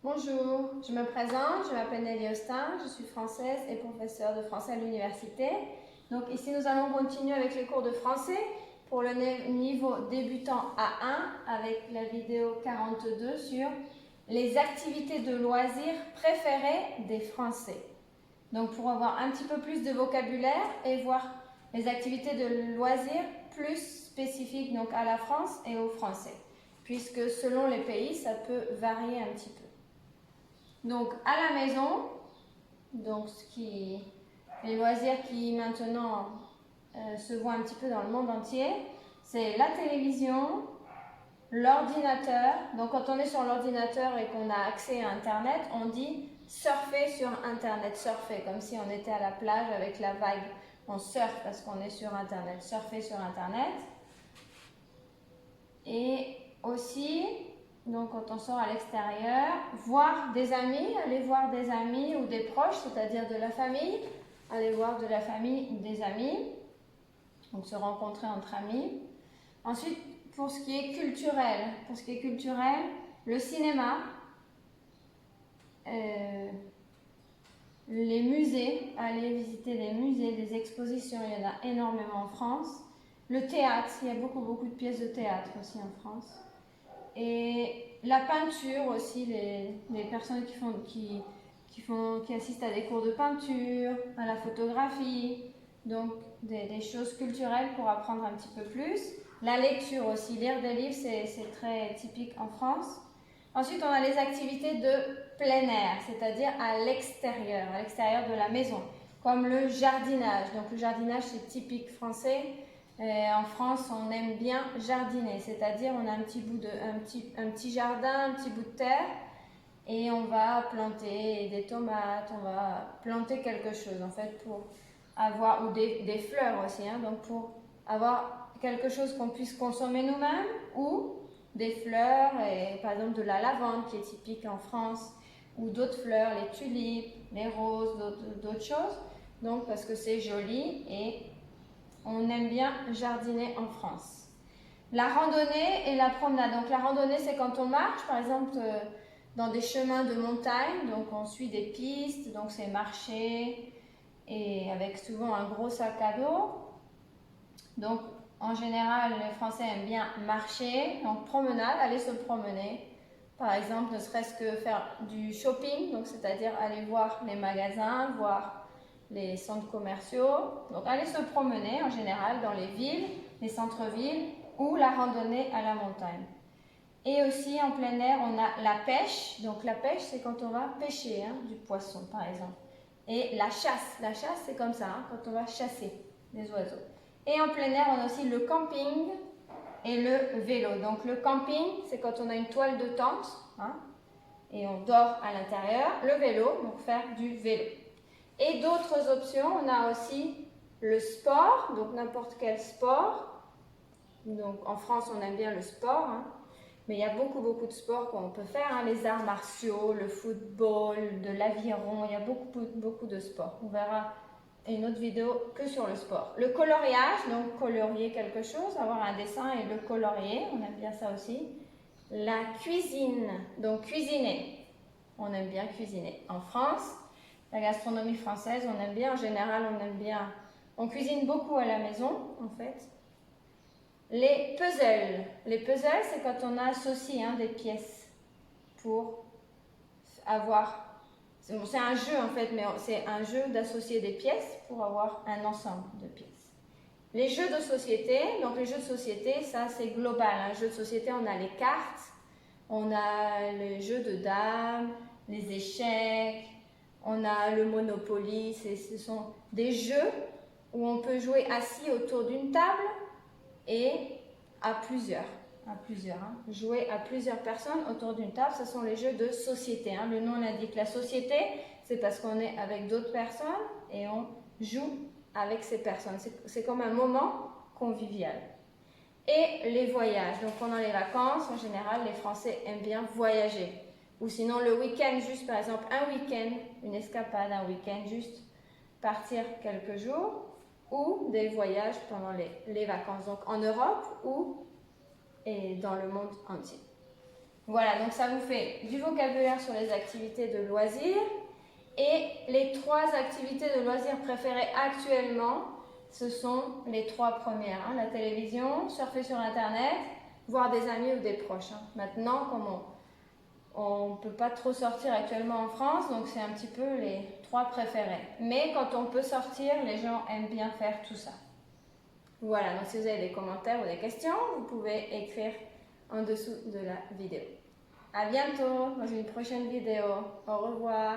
Bonjour, je me présente, je m'appelle Nelly Austin, je suis française et professeure de français à l'université. Donc ici nous allons continuer avec les cours de français pour le niveau débutant A1 avec la vidéo 42 sur les activités de loisirs préférées des Français. Donc pour avoir un petit peu plus de vocabulaire et voir les activités de loisirs plus spécifiques donc à la France et aux Français, puisque selon les pays ça peut varier un petit peu. Donc à la maison, donc les loisirs qui maintenant se voient un petit peu dans le monde entier, c'est la télévision, l'ordinateur. Donc quand on est sur l'ordinateur et qu'on a accès à Internet, on dit surfer sur Internet, surfer, comme si on était à la plage avec la vague. On surfe parce qu'on est sur Internet, surfer sur Internet. Et aussi, donc quand on sort à l'extérieur, voir des amis, aller voir des amis ou des proches, c'est-à-dire de la famille, aller voir de la famille ou des amis, donc se rencontrer entre amis. Ensuite, pour ce qui est culturel, le cinéma, les musées, aller visiter des musées, des expositions, il y en a énormément en France. Le théâtre, il y a beaucoup de pièces de théâtre aussi en France. Et la peinture aussi, les personnes qui assistent à des cours de peinture, à la photographie, donc des choses culturelles pour apprendre un petit peu plus. La lecture aussi, lire des livres, c'est très typique en France. Ensuite, on a les activités de plein air, c'est-à-dire à l'extérieur de la maison, comme le jardinage. Donc le jardinage, c'est typique français. En France, on aime bien jardiner, c'est-à-dire on a un petit jardin, un petit bout de terre et on va planter des tomates, on va planter quelque chose en fait pour avoir, ou des fleurs aussi, hein, donc pour avoir quelque chose qu'on puisse consommer nous-mêmes ou des fleurs, et par exemple de la lavande qui est typique en France, ou d'autres fleurs, les tulipes, les roses, d'autres choses, donc parce que c'est joli et on aime bien jardiner en France. La randonnée et la promenade. Donc la randonnée, c'est quand on marche, par exemple, dans des chemins de montagne. Donc on suit des pistes, donc c'est marcher, et avec souvent un gros sac à dos. Donc en général, les Français aiment bien marcher. Donc promenade, aller se promener. Par exemple, ne serait-ce que faire du shopping, donc c'est-à-dire aller voir les magasins, voir les centres commerciaux, donc aller se promener en général dans les villes, les centres-villes ou la randonnée à la montagne. Et aussi en plein air, on a la pêche. Donc la pêche, c'est quand on va pêcher du poisson par exemple. Et la chasse c'est comme ça, quand on va chasser des oiseaux. Et en plein air, on a aussi le camping et le vélo. Donc le camping, c'est quand on a une toile de tente et on dort à l'intérieur. Le vélo, donc faire du vélo. Et d'autres options, on a aussi le sport, donc n'importe quel sport. Donc en France, on aime bien le sport, mais il y a beaucoup de sports qu'on peut faire, les arts martiaux, le football, de l'aviron, il y a beaucoup de sports. On verra une autre vidéo que sur le sport. Le coloriage, donc colorier quelque chose, avoir un dessin et le colorier, on aime bien ça aussi. La cuisine, donc cuisiner, on aime bien cuisiner. En France, la gastronomie française, on aime bien, en général, on cuisine beaucoup à la maison, en fait. Les puzzles, c'est quand on associe des pièces pour avoir, c'est un jeu en fait, mais c'est un jeu d'associer des pièces pour avoir un ensemble de pièces. Les jeux de société, donc les jeux de société, ça c'est global, jeu de société, on a les cartes, on a les jeux de dames, les échecs, on a le Monopoly, ce sont des jeux où on peut jouer assis autour d'une table et à plusieurs. Jouer à plusieurs personnes autour d'une table, ce sont les jeux de société. Le nom l'indique. La société, c'est parce qu'on est avec d'autres personnes et on joue avec ces personnes. C'est comme un moment convivial. Et les voyages. Donc pendant les vacances, en général, les Français aiment bien voyager. Ou sinon le week-end, juste par exemple un week-end, une escapade, un week-end, juste partir quelques jours, ou des voyages pendant les vacances, donc en Europe ou et dans le monde entier. Voilà, donc ça vous fait du vocabulaire sur les activités de loisirs et les 3 activités de loisirs préférées actuellement, ce sont les 3 premières. Hein, la télévision, surfer sur Internet, voir des amis ou des proches. Hein. Maintenant, comme on ne peut pas trop sortir actuellement en France, donc c'est un petit peu les 3 préférés. Mais quand on peut sortir, les gens aiment bien faire tout ça. Voilà, donc si vous avez des commentaires ou des questions, vous pouvez écrire en dessous de la vidéo. À bientôt dans une prochaine vidéo. Au revoir.